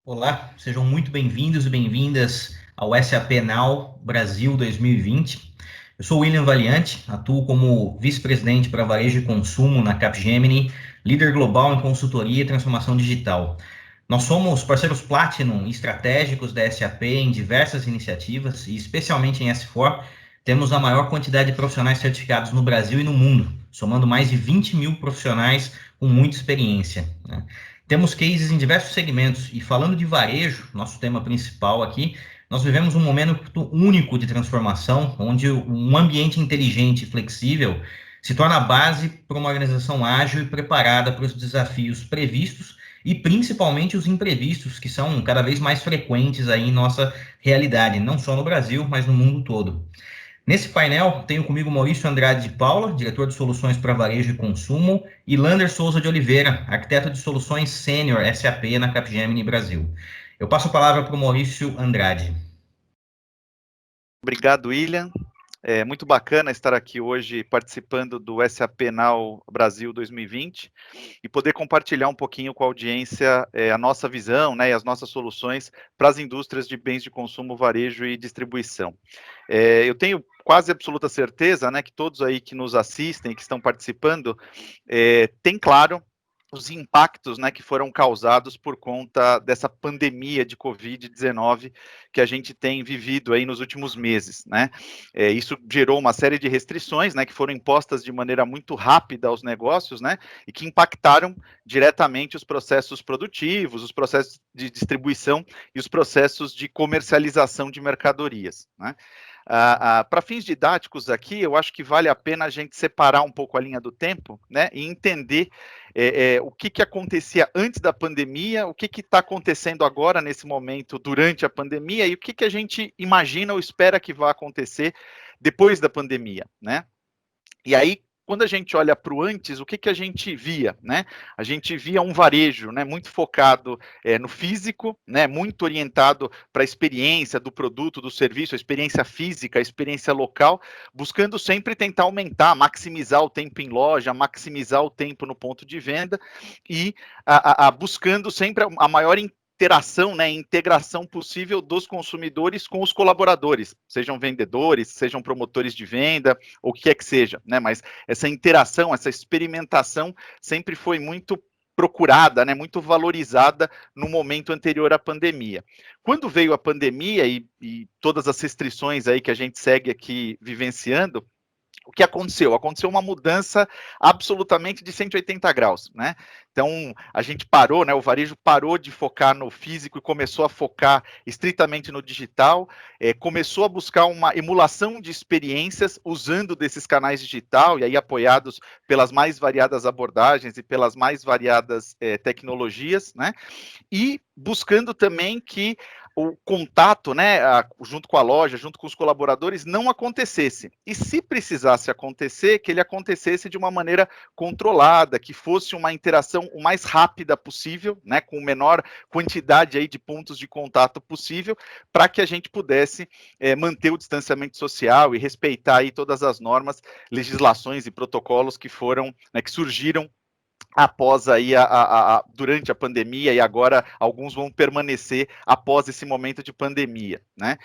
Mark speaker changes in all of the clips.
Speaker 1: Olá, sejam muito bem-vindos e bem-vindas ao SAP Now Brasil 2020. Eu sou o William Valiante, atuo como vice-presidente para varejo e consumo na Capgemini, líder global em consultoria e transformação digital. Nós somos parceiros Platinum estratégicos da SAP em diversas iniciativas e especialmente em S4, temos a maior quantidade de profissionais certificados no Brasil e no mundo, somando mais de 20 mil profissionais com muita experiência, né? Temos cases em diversos segmentos e falando de varejo, nosso tema principal aqui, nós vivemos um momento único de transformação, onde um ambiente inteligente e flexível se torna a base para uma organização ágil e preparada para os desafios previstos e principalmente os imprevistos, que são cada vez mais frequentes aí em nossa realidade, não só no Brasil, mas no mundo todo. Nesse painel, tenho comigo Maurício Andrade de Paula, diretor de soluções para varejo e consumo, e Lander Souza de Oliveira, arquiteto de soluções sênior SAP na Capgemini Brasil. Eu passo a palavra para o Maurício Andrade.
Speaker 2: Obrigado, William. É muito bacana estar aqui hoje participando do SAP Now Brasil 2020 e poder compartilhar um pouquinho com a audiência a nossa visão, né, e as nossas soluções para as indústrias de bens de consumo, varejo e distribuição. Eu tenho quase absoluta certeza, né, que todos aí que nos assistem, que estão participando, têm claro os impactos, né, que foram causados por conta dessa pandemia de Covid-19 que a gente tem vivido aí nos últimos meses, né? Isso gerou uma série de restrições, né, que foram impostas de maneira muito rápida aos negócios, né, e que impactaram diretamente os processos produtivos, os processos de distribuição e os processos de comercialização de mercadorias, né? Para fins didáticos aqui, eu acho que vale a pena a gente separar um pouco a linha do tempo, né, e entender o que acontecia antes da pandemia, o que está acontecendo agora, nesse momento, durante a pandemia, e o que a gente imagina ou espera que vá acontecer depois da pandemia, né? E aí, quando a gente olha para o antes, o que a gente via, né? A gente via um varejo, né, muito focado no físico, né, muito orientado para a experiência do produto, do serviço, a experiência física, a experiência local, buscando sempre tentar aumentar, maximizar o tempo em loja, maximizar o tempo no ponto de venda e buscando sempre a maior interação, né, integração possível dos consumidores com os colaboradores, sejam vendedores, sejam promotores de venda, ou o que é que seja, né, mas essa interação, essa experimentação sempre foi muito procurada, né, muito valorizada no momento anterior à pandemia. Quando veio a pandemia e todas as restrições aí que a gente segue aqui vivenciando, o que aconteceu? Aconteceu uma mudança absolutamente de 180 graus, né? Então, a gente parou, né? O varejo parou de focar no físico e começou a focar estritamente no digital, começou a buscar uma emulação de experiências usando desses canais digital, e aí apoiados pelas mais variadas abordagens e pelas mais variadas tecnologias, né? E buscando também que o contato, né, junto com a loja, junto com os colaboradores, não acontecesse. E se precisasse acontecer, que ele acontecesse de uma maneira controlada, que fosse uma interação o mais rápida possível, né, com a menor quantidade aí de pontos de contato possível, para que a gente pudesse manter o distanciamento social e respeitar aí todas as normas, legislações e protocolos que foram, né, que surgiram após aí durante a pandemia, e agora alguns vão permanecer após esse momento de pandemia, né?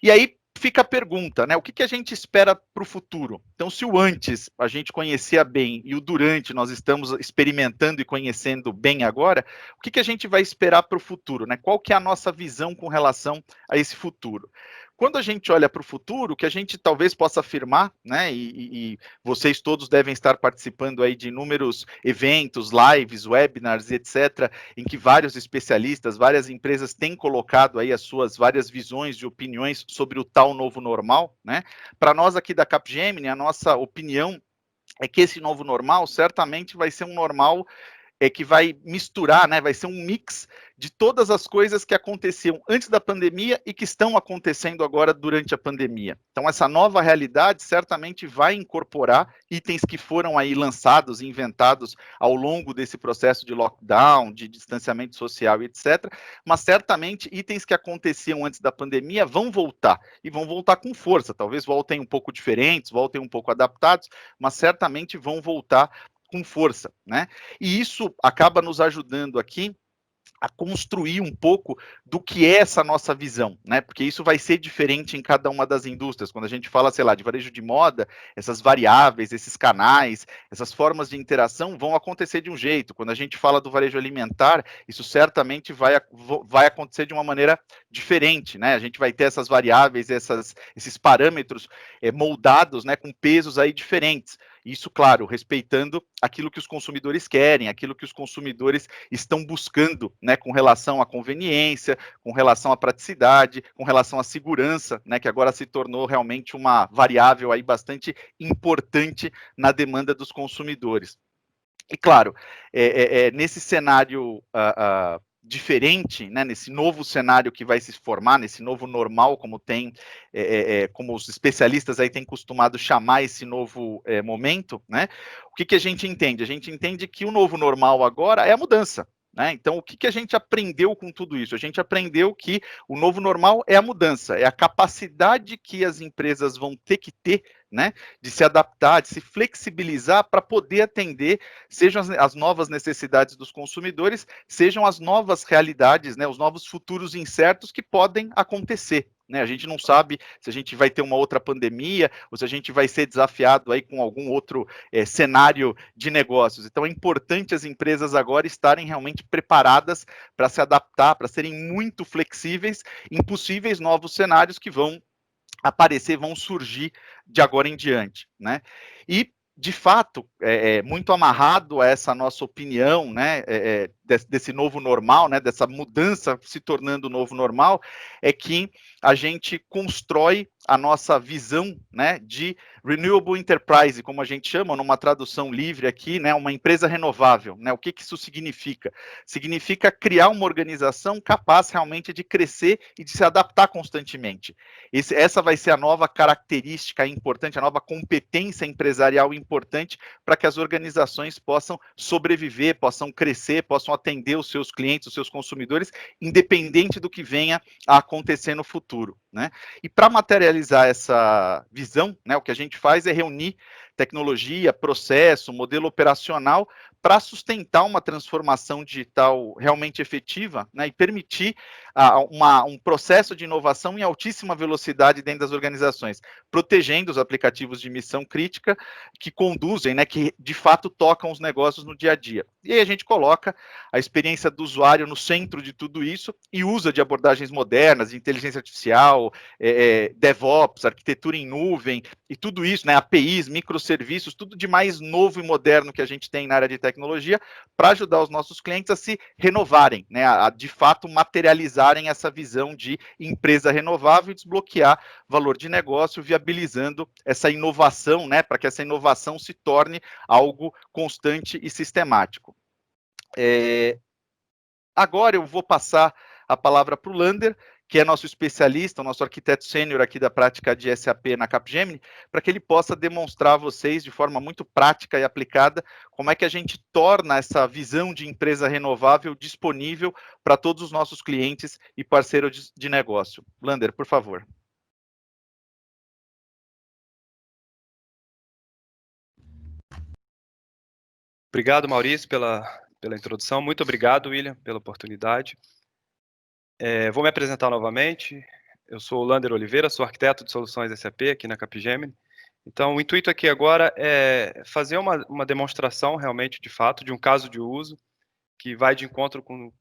Speaker 2: E aí fica a pergunta, né? O que a gente espera para o futuro? Então, se o antes a gente conhecia bem e o durante nós estamos experimentando e conhecendo bem agora, o que a gente vai esperar para o futuro, né? Qual que é a nossa visão com relação a esse futuro? Quando a gente olha para o futuro, o que a gente talvez possa afirmar, né? E vocês todos devem estar participando aí de inúmeros eventos, lives, webinars, etc., em que vários especialistas, várias empresas têm colocado aí as suas várias visões e opiniões sobre o tal novo normal, né? Para nós aqui da Capgemini, a nossa opinião é que esse novo normal certamente vai ser um normal que vai misturar, né, vai ser um mix de todas as coisas que aconteciam antes da pandemia e que estão acontecendo agora durante a pandemia. Então, essa nova realidade certamente vai incorporar itens que foram aí lançados e inventados ao longo desse processo de lockdown, de distanciamento social e etc., mas certamente itens que aconteciam antes da pandemia vão voltar, e vão voltar com força, talvez voltem um pouco diferentes, voltem um pouco adaptados, mas certamente vão voltar com força, né? E isso acaba nos ajudando aqui a construir um pouco do que é essa nossa visão, né? Porque isso vai ser diferente em cada uma das indústrias. Quando a gente fala, sei lá, de varejo de moda, essas variáveis, esses canais, essas formas de interação vão acontecer de um jeito. Quando a gente fala do varejo alimentar, isso certamente vai acontecer de uma maneira diferente, né? A gente vai ter essas variáveis, esses parâmetros moldados, né, com pesos aí diferentes. Isso, claro, respeitando aquilo que os consumidores querem, aquilo que os consumidores estão buscando, né, com relação à conveniência, com relação à praticidade, com relação à segurança, né, que agora se tornou realmente uma variável aí bastante importante na demanda dos consumidores. E claro, nesse cenário diferente, né, nesse novo cenário que vai se formar, nesse novo normal, como os especialistas aí têm costumado chamar esse novo momento, né? O que a gente entende? A gente entende que o novo normal agora é a mudança. Né? Então, o que a gente aprendeu com tudo isso? A gente aprendeu que o novo normal é a mudança, é a capacidade que as empresas vão ter que ter, né, de se adaptar, de se flexibilizar para poder atender, sejam as novas necessidades dos consumidores, sejam as novas realidades, né, os novos futuros incertos que podem acontecer. Né? A gente não sabe se a gente vai ter uma outra pandemia ou se a gente vai ser desafiado aí com algum outro cenário de negócios. Então é importante as empresas agora estarem realmente preparadas para se adaptar, para serem muito flexíveis em possíveis novos cenários que vão aparecer, vão surgir de agora em diante, né? E de fato, muito amarrado a essa nossa opinião, né, desse novo normal, né, dessa mudança se tornando novo normal, é que a gente constrói a nossa visão, né, de renewable enterprise, como a gente chama, numa tradução livre aqui, né, uma empresa renovável, né? O que isso significa? Significa criar uma organização capaz realmente de crescer e de se adaptar constantemente. Essa vai ser a nova característica importante, a nova competência empresarial importante para que as organizações possam sobreviver, possam crescer, possam atender os seus clientes, os seus consumidores, independente do que venha a acontecer no futuro. Né? E para materializar essa visão, né, o que a gente faz é reunir tecnologia, processo, modelo operacional para sustentar uma transformação digital realmente efetiva, né, e permitir um processo de inovação em altíssima velocidade dentro das organizações, protegendo os aplicativos de missão crítica que conduzem, né, que de fato tocam os negócios no dia a dia. E aí a gente coloca a experiência do usuário no centro de tudo isso e usa de abordagens modernas, de inteligência artificial, DevOps, arquitetura em nuvem e tudo isso, né, APIs, microserviços, tudo de mais novo e moderno que a gente tem na área de tecnologia para ajudar os nossos clientes a se renovarem, né, a de fato materializarem essa visão de empresa renovável e desbloquear valor de negócio, viabilizando essa inovação, né, para que essa inovação se torne algo constante e sistemático. Agora eu vou passar a palavra para o Lander, que é nosso especialista, nosso arquiteto sênior aqui da prática de SAP na Capgemini, para que ele possa demonstrar a vocês, de forma muito prática e aplicada, como é que a gente torna essa visão de empresa renovável disponível para todos os nossos clientes e parceiros de negócio. Lander, por favor.
Speaker 3: Obrigado, Maurício, pela introdução. Muito obrigado, William, pela oportunidade. Vou me apresentar novamente. Eu sou o Lander Oliveira, sou arquiteto de soluções SAP aqui na Capgemini. Então, o intuito aqui agora é fazer uma demonstração realmente, de fato, de um caso de uso que vai de encontro com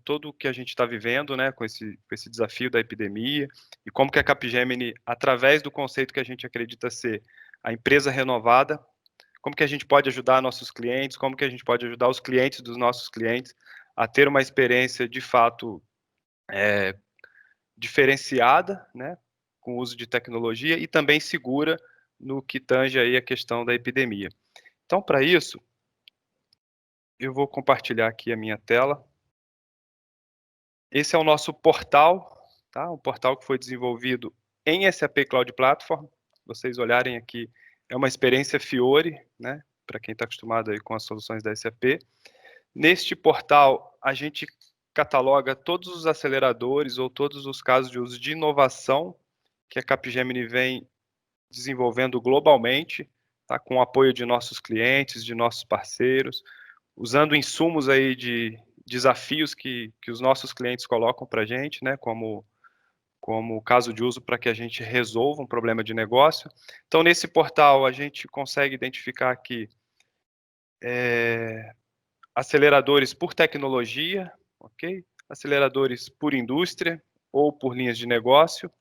Speaker 3: tudo o que a gente está vivendo, né, com esse desafio da epidemia e como que a Capgemini, através do conceito que a gente acredita ser a empresa renovada, como que a gente pode ajudar nossos clientes, como que a gente pode ajudar os clientes dos nossos clientes a ter uma experiência, de fato, diferenciada, né, com o uso de tecnologia e também segura no que tange aí a questão da epidemia. Então, para isso, eu vou compartilhar aqui a minha tela. Esse é o nosso portal, tá? Um portal que foi desenvolvido em SAP Cloud Platform. Se vocês olharem aqui, é uma experiência Fiori, né? Para quem está acostumado aí com as soluções da SAP. Neste portal, a gente cataloga todos os aceleradores ou todos os casos de uso de inovação que a Capgemini vem desenvolvendo globalmente, tá? Com o apoio de nossos clientes, de nossos parceiros, usando insumos aí de desafios que os nossos clientes colocam para a gente, né, como caso de uso para que a gente resolva um problema de negócio. Então, nesse portal, a gente consegue identificar aqui aceleradores por tecnologia, ok? Aceleradores por indústria ou por linhas de negócio.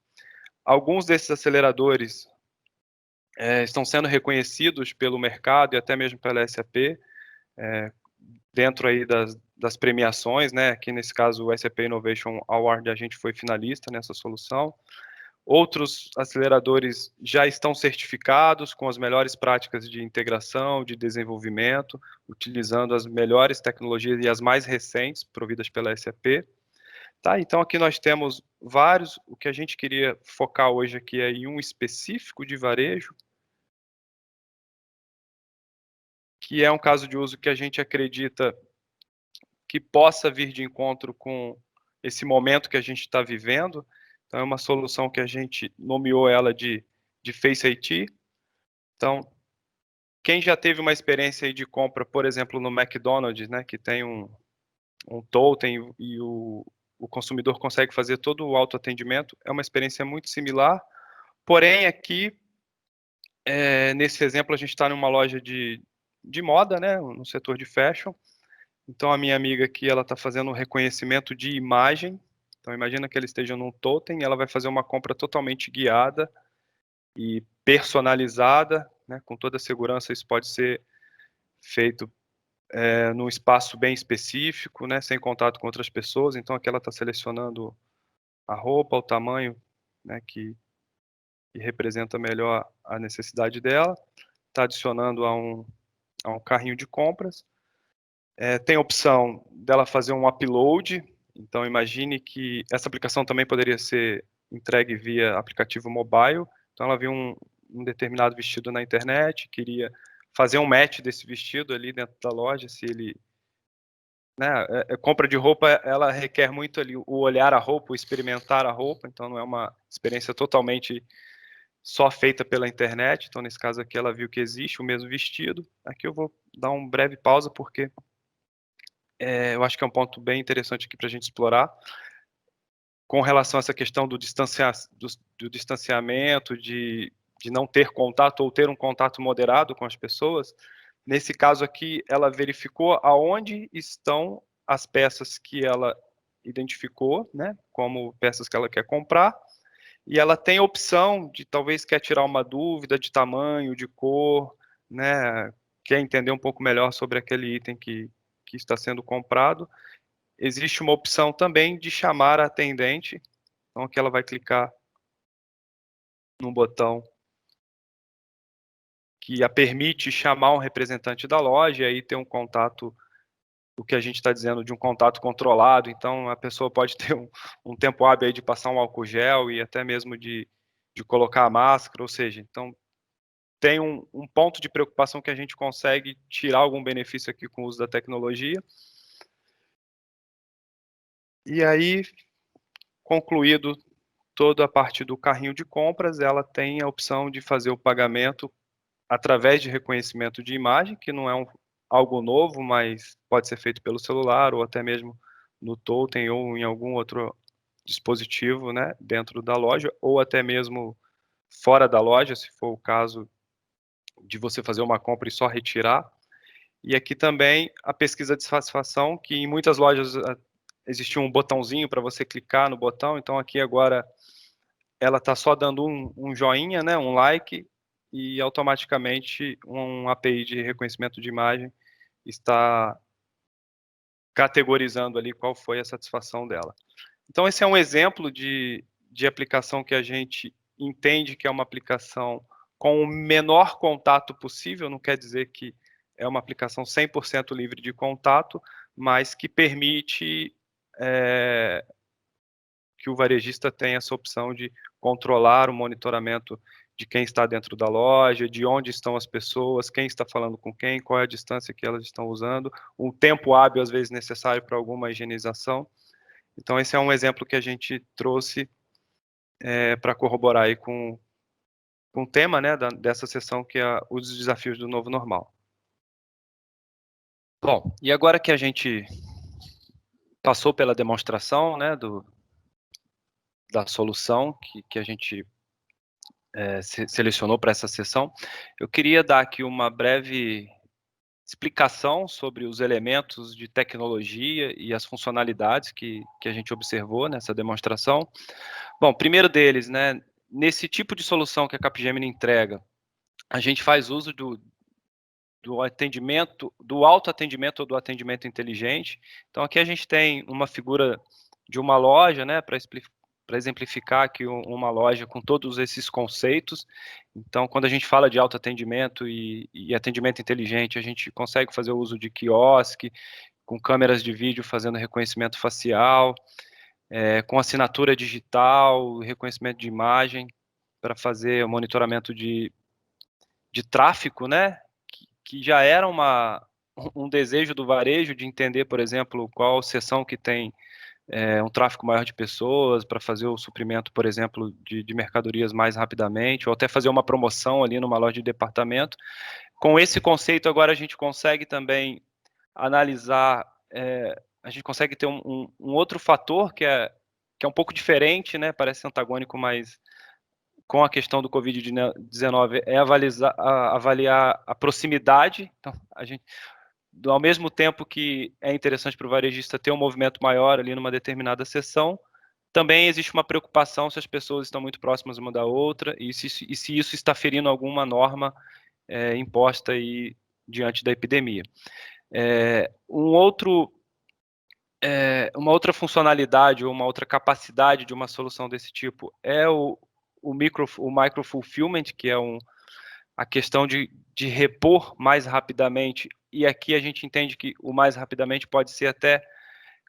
Speaker 3: Alguns desses aceleradores estão sendo reconhecidos pelo mercado e até mesmo pela SAP, dentro aí das premiações, né? Aqui nesse caso o SAP Innovation Award, a gente foi finalista nessa solução. Outros aceleradores já estão certificados com as melhores práticas de integração, de desenvolvimento, utilizando as melhores tecnologias e as mais recentes providas pela SAP. Tá, então aqui nós temos vários. O que a gente queria focar hoje aqui é em um específico de varejo, que é um caso de uso que a gente acredita que possa vir de encontro com esse momento que a gente está vivendo. Então, é uma solução que a gente nomeou ela de Face IT. Então, quem já teve uma experiência aí de compra, por exemplo, no McDonald's, né, que tem um totem e o consumidor consegue fazer todo o autoatendimento, é uma experiência muito similar. Porém, aqui, nesse exemplo, a gente está numa loja de moda, né, no setor de fashion. Então, a minha amiga aqui, ela está fazendo um reconhecimento de imagem. Então, imagina que ela esteja num totem, ela vai fazer uma compra totalmente guiada e personalizada, né? Com toda a segurança, isso pode ser feito num espaço bem específico, né? Sem contato com outras pessoas. Então, aqui ela está selecionando a roupa, o tamanho, né? Que representa melhor a necessidade dela. Está adicionando a um carrinho de compras. Tem a opção dela fazer um upload. Então, imagine que essa aplicação também poderia ser entregue via aplicativo mobile. Então, ela viu um determinado vestido na internet, queria fazer um match desse vestido ali dentro da loja, se ele... Né, compra de roupa, ela requer muito ali o olhar a roupa, o experimentar a roupa, então não é uma experiência totalmente só feita pela internet. Então, nesse caso aqui, ela viu que existe o mesmo vestido. Aqui eu vou dar uma breve pausa, porque eu acho que é um ponto bem interessante aqui para a gente explorar, com relação a essa questão do distanciamento, de não ter contato ou ter um contato moderado com as pessoas. Nesse caso aqui, ela verificou aonde estão as peças que ela identificou, né, como peças que ela quer comprar, e ela tem a opção de talvez quer tirar uma dúvida de tamanho, de cor, né, quer entender um pouco melhor sobre aquele item que está sendo comprado. Existe uma opção também de chamar a atendente. Então, aqui ela vai clicar no botão que a permite chamar um representante da loja e aí ter um contato, o que a gente está dizendo de um contato controlado. Então, a pessoa pode ter um tempo hábil aí de passar um álcool gel e até mesmo de colocar a máscara, ou seja, então tem um ponto de preocupação que a gente consegue tirar algum benefício aqui com o uso da tecnologia. E aí, concluído toda a parte do carrinho de compras, ela tem a opção de fazer o pagamento através de reconhecimento de imagem, que não é algo novo, mas pode ser feito pelo celular ou até mesmo no totem ou em algum outro dispositivo, né, dentro da loja, ou até mesmo fora da loja, se for o caso de você fazer uma compra e só retirar. E aqui também a pesquisa de satisfação, que em muitas lojas existia um botãozinho para você clicar no botão, então aqui agora ela está só dando um joinha, né, um like, e automaticamente um API de reconhecimento de imagem está categorizando ali qual foi a satisfação dela. Então, esse é um exemplo de aplicação que a gente entende que é uma aplicação com o menor contato possível. Não quer dizer que é uma aplicação 100% livre de contato, mas que permite que o varejista tenha essa opção de controlar o monitoramento de quem está dentro da loja, de onde estão as pessoas, quem está falando com quem, qual é a distância que elas estão usando, um tempo hábil, às vezes, necessário para alguma higienização. Então, esse é um exemplo que a gente trouxe para corroborar aí com o tema, né, dessa sessão, que é os desafios do novo normal. Bom, e agora que a gente passou pela demonstração, né, da solução que a gente selecionou para essa sessão. Eu queria dar aqui uma breve explicação sobre os elementos de tecnologia e as funcionalidades que a gente observou nessa demonstração. Bom, primeiro deles, né, nesse tipo de solução que a Capgemini entrega, a gente faz uso do atendimento, do autoatendimento ou do atendimento inteligente. Então, aqui a gente tem uma figura de uma loja, né, para exemplificar aqui uma loja com todos esses conceitos. Então, quando a gente fala de autoatendimento e atendimento inteligente, a gente consegue fazer o uso de quiosque, com câmeras de vídeo fazendo reconhecimento facial, com assinatura digital, reconhecimento de imagem, para fazer o monitoramento de tráfego, né, que já era um desejo do varejo de entender, por exemplo, qual seção que tem um tráfego maior de pessoas, para fazer o suprimento, por exemplo, de mercadorias mais rapidamente, ou até fazer uma promoção ali numa loja de departamento. Com esse conceito, agora a gente consegue também analisar, a gente consegue ter um outro fator que é um pouco diferente, né, parece antagônico, mas com a questão do Covid-19 é avaliar a proximidade. Então, ao mesmo tempo que é interessante para o varejista ter um movimento maior ali numa determinada sessão, também existe uma preocupação se as pessoas estão muito próximas uma da outra e se isso está ferindo alguma norma imposta aí diante da epidemia. Uma outra funcionalidade ou uma outra capacidade de uma solução desse tipo é o micro-fulfillment, que é a questão de repor mais rapidamente, e aqui a gente entende que o mais rapidamente pode ser até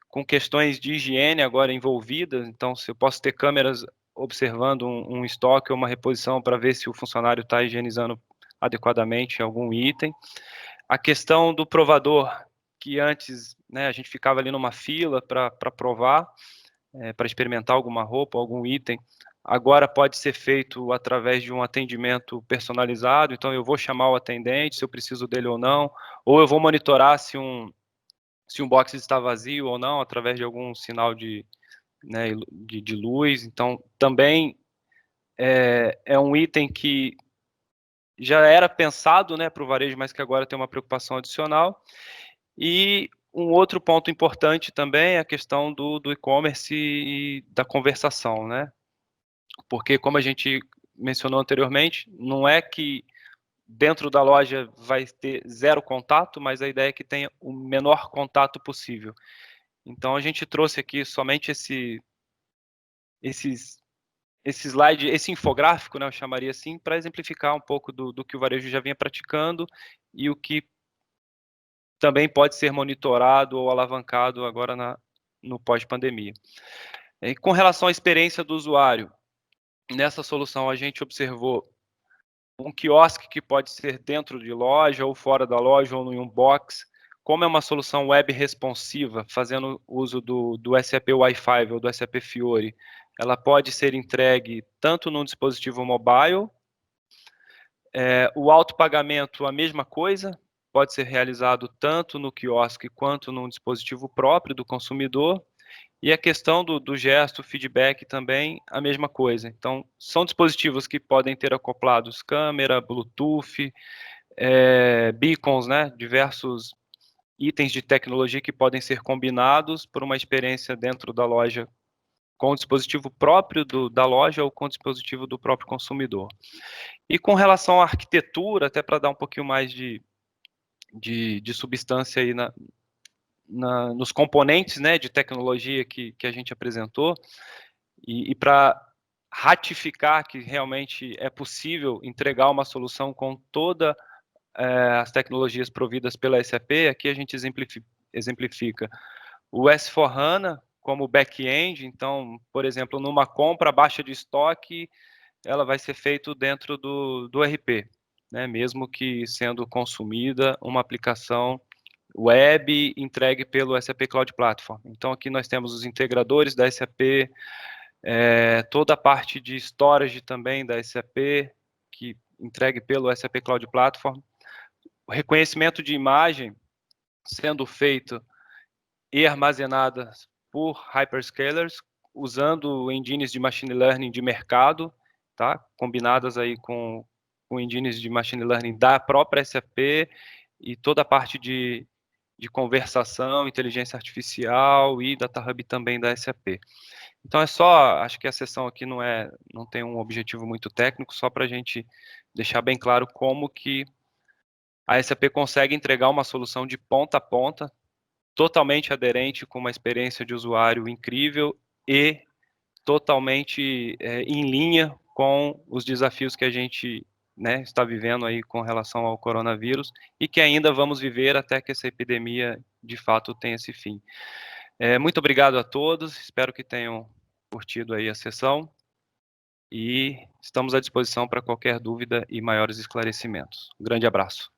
Speaker 3: com questões de higiene agora envolvidas. Então, se eu posso ter câmeras observando um estoque ou uma reposição para ver se o funcionário está higienizando adequadamente algum item. A questão do provador, que antes, né, a gente ficava ali numa fila para provar, para experimentar alguma roupa, algum item, agora pode ser feito através de um atendimento personalizado. Então, eu vou chamar o atendente, se eu preciso dele ou não, ou eu vou monitorar se um box está vazio ou não, através de algum sinal de luz. Então, também é um item que já era pensado, né, para o varejo, mas que agora tem uma preocupação adicional. E um outro ponto importante também é a questão do e-commerce e da conversação, né? Porque, como a gente mencionou anteriormente, não é que dentro da loja vai ter zero contato, mas a ideia é que tenha o menor contato possível. Então, a gente trouxe aqui somente esse slide, esse infográfico, né, eu chamaria assim, para exemplificar um pouco do que o varejo já vinha praticando e o que também pode ser monitorado ou alavancado agora no pós-pandemia. E com relação à experiência do usuário, nessa solução a gente observou um quiosque que pode ser dentro de loja ou fora da loja ou em um box. Como é uma solução web responsiva, fazendo uso do SAP Wi-Fi ou do SAP Fiori, ela pode ser entregue tanto no dispositivo mobile, o autopagamento a mesma coisa, pode ser realizado tanto no quiosque quanto num dispositivo próprio do consumidor, e a questão do gesto, feedback também, a mesma coisa. Então, são dispositivos que podem ter acoplados câmera, Bluetooth, beacons, né, diversos itens de tecnologia que podem ser combinados por uma experiência dentro da loja com o dispositivo próprio da loja ou com o dispositivo do próprio consumidor. E com relação à arquitetura, até para dar um pouquinho mais de substância aí nos componentes, né, de tecnologia que a gente apresentou, e para ratificar que realmente é possível entregar uma solução com todas as tecnologias providas pela SAP, aqui a gente exemplifica o S/4HANA como back-end. Então, por exemplo, numa compra baixa de estoque, ela vai ser feita dentro do ERP, né, mesmo que sendo consumida uma aplicação web entregue pelo SAP Cloud Platform. Então, aqui nós temos os integradores da SAP, toda a parte de storage também da SAP, que entregue pelo SAP Cloud Platform. O reconhecimento de imagem sendo feito e armazenadas por hyperscalers, usando engines de machine learning de mercado, tá? Combinadas aí com engines de machine learning da própria SAP e toda a parte de conversação, inteligência artificial e Data Hub também da SAP. Então é só, acho que a sessão aqui não tem um objetivo muito técnico, só para a gente deixar bem claro como que a SAP consegue entregar uma solução de ponta a ponta, totalmente aderente, com uma experiência de usuário incrível e totalmente em linha com os desafios que a gente, né, está vivendo aí com relação ao coronavírus e que ainda vamos viver até que essa epidemia de fato tenha esse fim. Muito obrigado a todos, espero que tenham curtido aí a sessão e estamos à disposição para qualquer dúvida e maiores esclarecimentos. Um grande abraço.